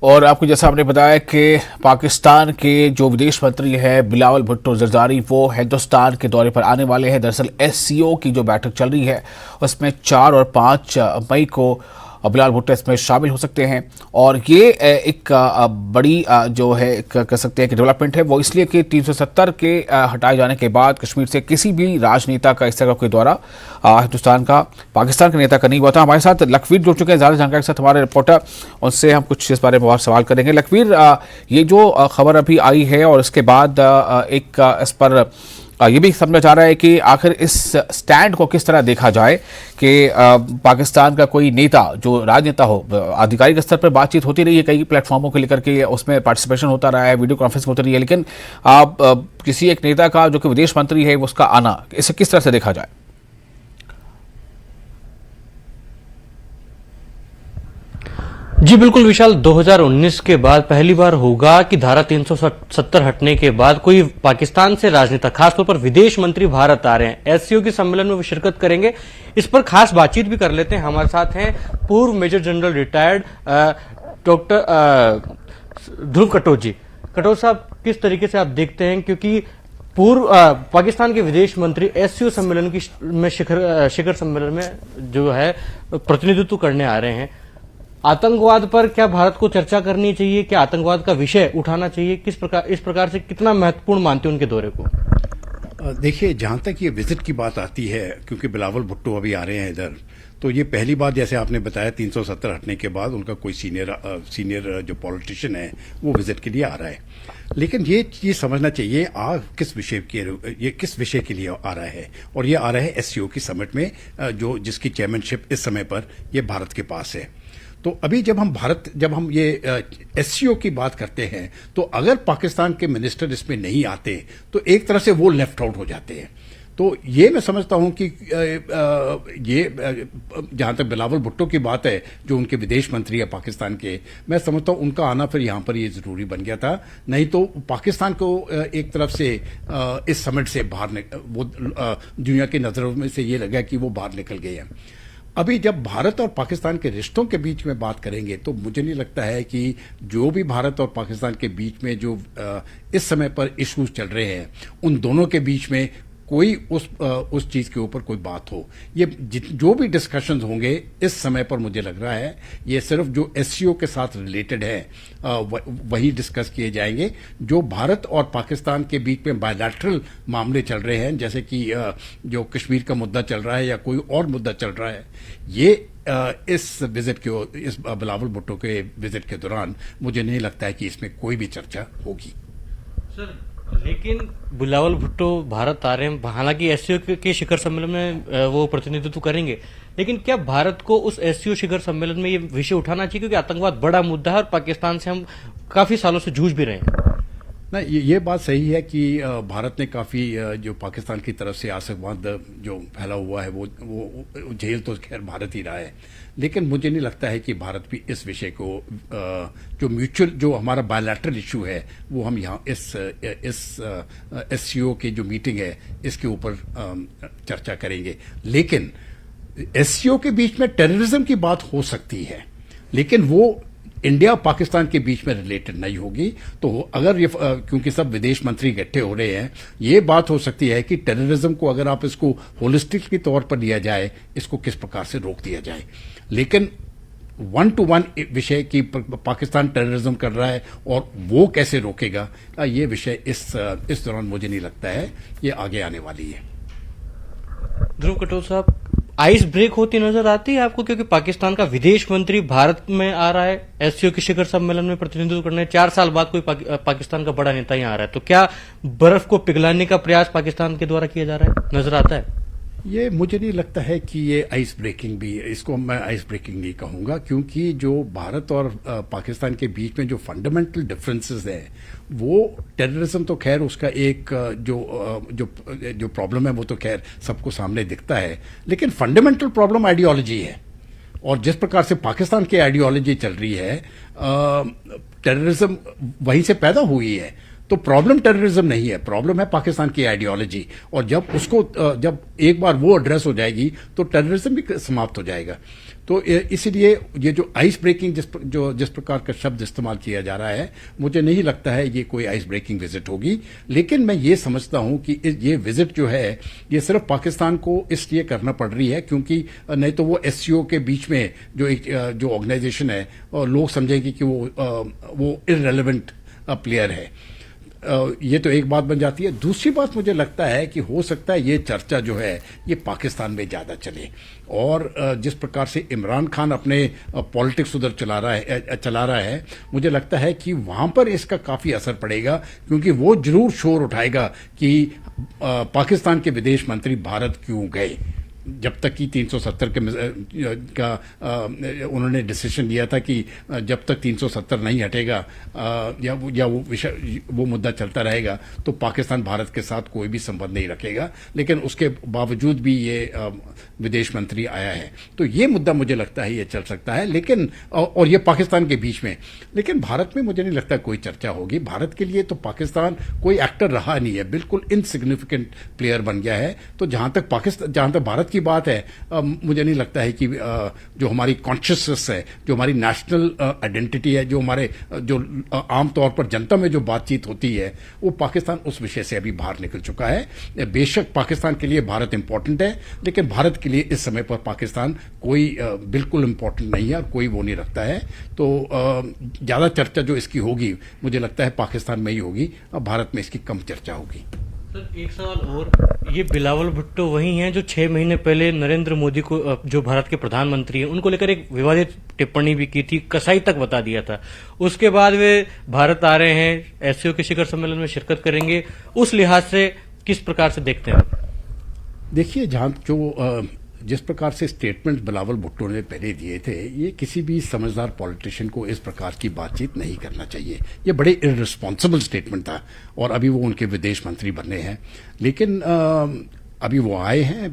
और आपको जैसा आपने बताया कि पाकिस्तान के जो विदेश मंत्री है बिलावल भुट्टो जरदारी वो हिंदुस्तान के दौरे पर आने वाले हैं। दरअसल एससीओ की जो बैठक चल रही है उसमें 4 और 5 मई को बिलावल भुट्टो इसमें शामिल हो सकते हैं। और ये एक बड़ी जो है कह सकते हैं कि डेवलपमेंट है वो इसलिए कि 370 के हटाए जाने के बाद कश्मीर से किसी भी राजनेता का इस तरह का कोई दौरा हिंदुस्तान का पाकिस्तान के नेता का नहीं हुआ था। हमारे साथ लखवीर जुड़ चुके हैं ज़्यादा जानकारी के साथ, हमारे रिपोर्टर, उनसे हम कुछ इस बारे में और सवाल करेंगे। लखवीर, ये जो खबर अभी आई है और इसके बाद एक इस पर ये भी समझा जा रहा है कि आखिर इस स्टैंड को किस तरह देखा जाए कि पाकिस्तान का कोई नेता जो राजनेता हो, आधिकारिक स्तर पर बातचीत होती रही है कई प्लेटफॉर्मों को लेकर के, उसमें पार्टिसिपेशन होता रहा है, वीडियो कॉन्फ्रेंस होती रही है, लेकिन किसी एक नेता का जो कि विदेश मंत्री है उसका आना, इसे किस तरह से देखा जाए? जी बिल्कुल विशाल, 2019 के बाद पहली बार होगा कि धारा 370 हटने के बाद कोई पाकिस्तान से राजनेता, खासतौर पर विदेश मंत्री भारत आ रहे हैं। एससीओ के सम्मेलन में वो शिरकत करेंगे। इस पर खास बातचीत भी कर लेते हैं। हमारे साथ हैं पूर्व मेजर जनरल रिटायर्ड डॉक्टर ध्रुव कटोच जी। कटोच साहब, किस तरीके से आप देखते हैं, क्योंकि पूर्व पाकिस्तान के विदेश मंत्री एससीओ सम्मेलन में शिखर सम्मेलन में जो है प्रतिनिधित्व करने आ रहे हैं, आतंकवाद पर क्या भारत को चर्चा करनी चाहिए, क्या आतंकवाद का विषय उठाना चाहिए, किस प्रकार, इस प्रकार से कितना महत्वपूर्ण मानते हैं उनके दौरे को? देखिए, जहां तक ये विजिट की बात आती है, क्योंकि बिलावल भुट्टो अभी आ रहे हैं इधर, तो ये पहली बार, जैसे आपने बताया, 370 हटने के बाद उनका कोई सीनियर जो पॉलिटिशियन है वो विजिट के लिए आ रहा है। लेकिन ये चीज समझना चाहिए किस विषय के लिए आ रहा है, और ये आ रहा है एससीओ की समिट में, जो जिसकी चेयरमैनशिप इस समय पर ये भारत के पास है। तो अभी जब हम ये एससीओ की बात करते हैं, तो अगर पाकिस्तान के मिनिस्टर इसमें नहीं आते तो एक तरह से वो लेफ्ट आउट हो जाते हैं। तो ये मैं समझता हूं कि ये जहां तक बिलावल भुट्टो की बात है, जो उनके विदेश मंत्री है पाकिस्तान के, मैं समझता हूं उनका आना फिर यहां पर ये जरूरी बन गया था। नहीं तो पाकिस्तान को एक तरफ से इस समिट से बाहर वो दुनिया की नजरों में से ये लगा कि वो बाहर निकल गए हैं। अभी जब भारत और पाकिस्तान के रिश्तों के बीच में बात करेंगे, तो मुझे नहीं लगता है कि जो भी भारत और पाकिस्तान के बीच में जो इस समय पर इश्यूज चल रहे हैं, उन दोनों के बीच में कोई उस चीज के ऊपर कोई बात हो। ये जो भी डिस्कशंस होंगे इस समय पर, मुझे लग रहा है ये सिर्फ जो एससीओ के साथ रिलेटेड है वही डिस्कस किए जाएंगे। जो भारत और पाकिस्तान के बीच में बायलैटरल मामले चल रहे हैं, जैसे कि जो कश्मीर का मुद्दा चल रहा है या कोई और मुद्दा चल रहा है, ये इस बिलावल भुट्टो के विजिट के दौरान मुझे नहीं लगता है कि इसमें कोई भी चर्चा होगी। सर, लेकिन बिलावल भुट्टो भारत आ रहे हैं, हालांकि एससीओ के शिखर सम्मेलन में वो प्रतिनिधित्व करेंगे, लेकिन क्या भारत को उस एससीओ शिखर सम्मेलन में ये विषय उठाना चाहिए, क्योंकि आतंकवाद बड़ा मुद्दा है और पाकिस्तान से हम काफी सालों से जूझ भी रहे हैं? ना, ये बात सही है कि भारत ने काफी जो पाकिस्तान की तरफ से आतंकवाद जो फैला हुआ है वो झेल तो खैर भारत ही रहा है। लेकिन मुझे नहीं लगता है कि भारत भी इस विषय को, जो म्यूचुअल, जो हमारा बायलैटरल इशू है, वो हम यहाँ इस एससीओ की जो मीटिंग है इसके ऊपर चर्चा करेंगे। लेकिन एससीओ के बीच में टेररिज्म की बात हो सकती है, लेकिन वो इंडिया पाकिस्तान के बीच में रिलेटेड नहीं होगी। तो अगर ये, क्योंकि सब विदेश मंत्री इकट्ठे हो रहे हैं, ये बात हो सकती है कि टेररिज्म को अगर आप इसको होलिस्टिक के तौर पर लिया जाए, इसको किस प्रकार से रोक दिया जाए। लेकिन 1-to-1 विषय की पाकिस्तान टेररिज्म कर रहा है और वो कैसे रोकेगा, ये विषय इस दौरान मुझे नहीं लगता है ये आगे आने वाली है। ध्रुव कटोच साहब, आइस ब्रेक होती नजर आती है आपको, क्योंकि पाकिस्तान का विदेश मंत्री भारत में आ रहा है, एससीओ के शिखर सम्मेलन में प्रतिनिधित्व करने, 4 साल बाद कोई पाकिस्तान का बड़ा नेता यहाँ आ रहा है, तो क्या बर्फ को पिघलाने का प्रयास पाकिस्तान के द्वारा किया जा रहा है, नजर आता है? ये मुझे नहीं लगता है कि ये आइस ब्रेकिंग भी, इसको मैं आइस ब्रेकिंग नहीं कहूंगा, क्योंकि जो भारत और पाकिस्तान के बीच में जो फंडामेंटल डिफरेंसेस हैं, वो टेररिज्म तो खैर उसका एक जो प्रॉब्लम है वो तो खैर सबको सामने दिखता है, लेकिन फंडामेंटल प्रॉब्लम आइडियोलॉजी है। और जिस प्रकार से पाकिस्तान की आइडियोलॉजी चल रही है, टेररिज्म वहीं से पैदा हुई है। तो प्रॉब्लम टेररिज्म नहीं है, प्रॉब्लम है पाकिस्तान की आइडियोलॉजी। और जब एक बार वो एड्रेस हो जाएगी तो टेररिज्म भी समाप्त हो जाएगा। तो इसीलिए ये जो आइस ब्रेकिंग जिस प्रकार का शब्द इस्तेमाल किया जा रहा है, मुझे नहीं लगता है ये कोई आइस ब्रेकिंग विजिट होगी। लेकिन मैं ये समझता हूं कि ये विजिट जो है ये सिर्फ पाकिस्तान को इसलिए करना पड़ रही है क्योंकि नहीं तो वो एससीओ के बीच में जो ऑर्गेनाइजेशन है लोग समझेंगे कि वो इररेलेवेंट प्लेयर है। ये तो एक बात बन जाती है। दूसरी बात मुझे लगता है कि हो सकता है ये चर्चा जो है ये पाकिस्तान में ज्यादा चले, और जिस प्रकार से इमरान खान अपने पॉलिटिक्स उधर चला रहा है मुझे लगता है कि वहां पर इसका काफी असर पड़ेगा, क्योंकि वो जरूर शोर उठाएगा कि पाकिस्तान के विदेश मंत्री भारत क्यों गए। जब तक कि 370 का उन्होंने डिसीजन लिया था कि जब तक 370 नहीं हटेगा या वो मुद्दा चलता रहेगा तो पाकिस्तान भारत के साथ कोई भी संबंध नहीं रखेगा। लेकिन उसके बावजूद भी ये विदेश मंत्री आया है, तो ये मुद्दा मुझे लगता है ये चल सकता है। लेकिन और ये पाकिस्तान के बीच में, लेकिन भारत में मुझे नहीं लगता कोई चर्चा होगी। भारत के लिए तो पाकिस्तान कोई एक्टर रहा नहीं है, बिल्कुल इनसिग्निफिकेंट प्लेयर बन गया है। तो जहां तक भारत की बात है, मुझे नहीं लगता है कि जो हमारी कॉन्शियसनेस है, जो हमारी नेशनल आइडेंटिटी है, जो हमारे जो आमतौर पर जनता में जो बातचीत होती है, वो पाकिस्तान उस विषय से अभी बाहर निकल चुका है। बेशक पाकिस्तान के लिए भारत इंपॉर्टेंट है, लेकिन भारत के लिए इस समय पर पाकिस्तान कोई बिल्कुल इंपॉर्टेंट नहीं है और कोई वो नहीं रखता है। तो ज्यादा चर्चा जो इसकी होगी मुझे लगता है पाकिस्तान में ही होगी, भारत में इसकी कम चर्चा होगी। सर एक सवाल और, ये बिलावल भुट्टो वही हैं जो 6 महीने पहले नरेंद्र मोदी को, जो भारत के प्रधानमंत्री हैं, उनको लेकर एक विवादित टिप्पणी भी की थी, कसाई तक बता दिया था। उसके बाद वे भारत आ रहे हैं, एससीओ के शिखर सम्मेलन में शिरकत करेंगे। उस लिहाज से किस प्रकार से देखते हैं? देखिए, जिस प्रकार से स्टेटमेंट बिलावल भुट्टो ने पहले दिए थे, ये किसी भी समझदार पॉलिटिशियन को इस प्रकार की बातचीत नहीं करना चाहिए। ये बड़े इररिस्पॉन्सिबल स्टेटमेंट था, और अभी वो उनके विदेश मंत्री बने हैं। लेकिन अभी वो आए हैं,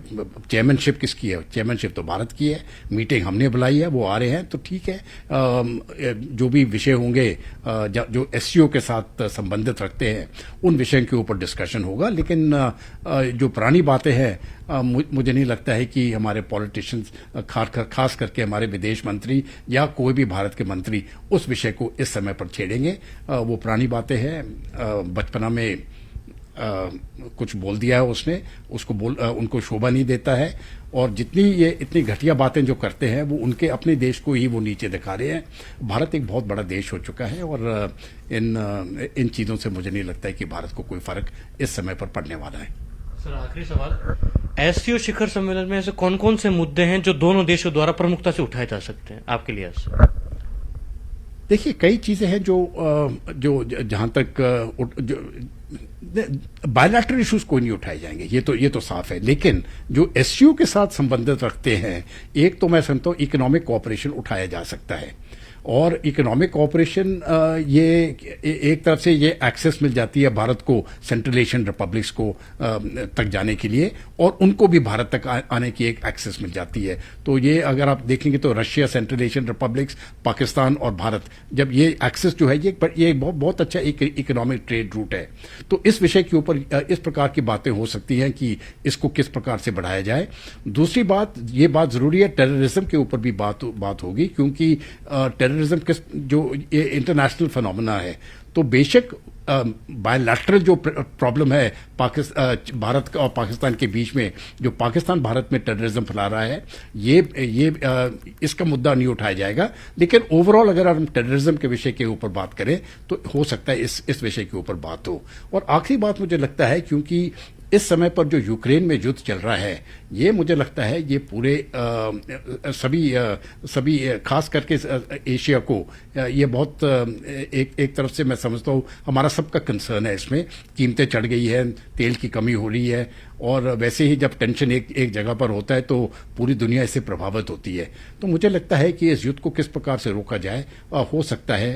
चेयरमैनशिप किसकी है? चेयरमैनशिप तो भारत की है, मीटिंग हमने बुलाई है, वो आ रहे हैं तो ठीक है। जो भी विषय होंगे जो एससीओ के साथ संबंधित रखते हैं, उन विषयों के ऊपर डिस्कशन होगा। लेकिन जो पुरानी बातें हैं, मुझे नहीं लगता है कि हमारे पॉलिटिशियंस, खास करके हमारे विदेश मंत्री या कोई भी भारत के मंत्री उस विषय को इस समय पर छेड़ेंगे। वो पुरानी बातें हैं, बचपना में कुछ बोल दिया है उसने, उनको शोभा नहीं देता है। और इतनी घटिया बातें जो करते हैं, वो उनके अपने देश को ही वो नीचे दिखा रहे हैं। भारत एक बहुत बड़ा देश हो चुका है, और इन चीजों से मुझे नहीं लगता है कि भारत को कोई फर्क इस समय पर पड़ने वाला है। सर आखिरी सवाल, एससीओ शिखर सम्मेलन में ऐसे कौन कौन से मुद्दे हैं जो दोनों देशों द्वारा प्रमुखता से उठाए जा सकते हैं आपके लिए? देखिए, कई चीजें हैं जो जहां तक बायलैटरल इश्यूज कोई नहीं उठाए जाएंगे, ये तो साफ है। लेकिन जो एससीओ के साथ संबंधित रखते हैं, एक तो मैं समझता हूं इकोनॉमिक कोऑपरेशन उठाया जा सकता है। और इकोनॉमिक कोऑपरेशन, ये एक तरफ से ये एक्सेस मिल जाती है भारत को सेंट्रल एशियन रिपब्लिक्स को तक जाने के लिए, और उनको भी भारत तक आने की एक एक्सेस मिल जाती है। तो ये अगर आप देखेंगे तो Russia, central Asian republics, Pakistan और भारत, जब ये एक्सेस जो है ये बहुत अच्छा एक इकोनॉमिक ट्रेड रूट है। तो इस विषय के ऊपर इस प्रकार की बातें हो सकती हैं कि इसको किस प्रकार से बढ़ाया जाए। दूसरी बात, ये बात जरूरी है, टेररिज्म के ऊपर भी बात होगी, क्योंकि टेररिज्म जो ये इंटरनेशनल फिनोमेना है। तो बेशक बायलैटरल जो प्रॉब्लम है भारत और पाकिस्तान के बीच में, जो पाकिस्तान भारत में टेररिज्म फैला रहा है, ये इसका मुद्दा नहीं उठाया जाएगा। लेकिन ओवरऑल अगर हम टेररिज्म के विषय के ऊपर बात करें तो हो सकता है इस विषय के ऊपर बात हो। और आखिरी बात मुझे लगता है, क्योंकि इस समय पर जो यूक्रेन में युद्ध चल रहा है, ये मुझे लगता है ये पूरे सभी खास करके एशिया को ये बहुत एक तरफ से मैं समझता हूँ हमारा सबका कंसर्न है। इसमें कीमतें चढ़ गई है, तेल की कमी हो रही है, और वैसे ही जब टेंशन एक जगह पर होता है तो पूरी दुनिया इससे प्रभावित होती है। तो मुझे लगता है कि इस युद्ध को किस प्रकार से रोका जाए, हो सकता है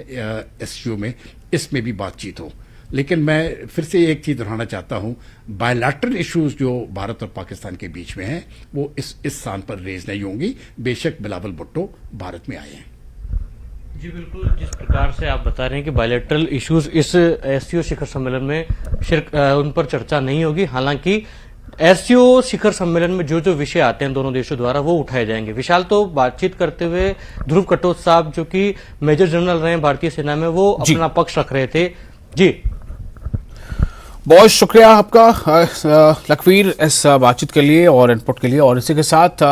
एससीओ में इसमें भी बातचीत हो। लेकिन मैं फिर से एक चीज दोहराना चाहता हूं, बायलैटरल इश्यूज जो भारत और पाकिस्तान के बीच में हैं, वो इस स्थान पर रेज नहीं होंगी। बेशक बिलावल भुट्टो भारत में आए हैं। जी बिल्कुल, जिस प्रकार से आप बता रहे हैं कि बायलैटरल इश्यूज इस एससीओ शिखर सम्मेलन में उन पर चर्चा नहीं होगी। हालांकि एससीओ शिखर सम्मेलन में जो जो विषय आते हैं दोनों देशों द्वारा वो उठाए जाएंगे। विशाल, तो बातचीत करते हुए ध्रुव कटोच साहब, जो कि मेजर जनरल रहे हैं भारतीय सेना में, वो अपना पक्ष रख रहे थे। जी बहुत शुक्रिया आपका लखवीर इस बातचीत के लिए और इनपुट के लिए। और इसी के साथ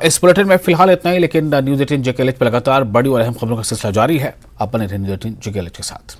इस बुलेटिन में फिलहाल इतना ही, लेकिन न्यूज़ 18 JKLH पर लगातार बड़ी और अहम खबरों का सिलसिला जारी है। आप बने रहे न्यूज़ 18 JKLH के साथ।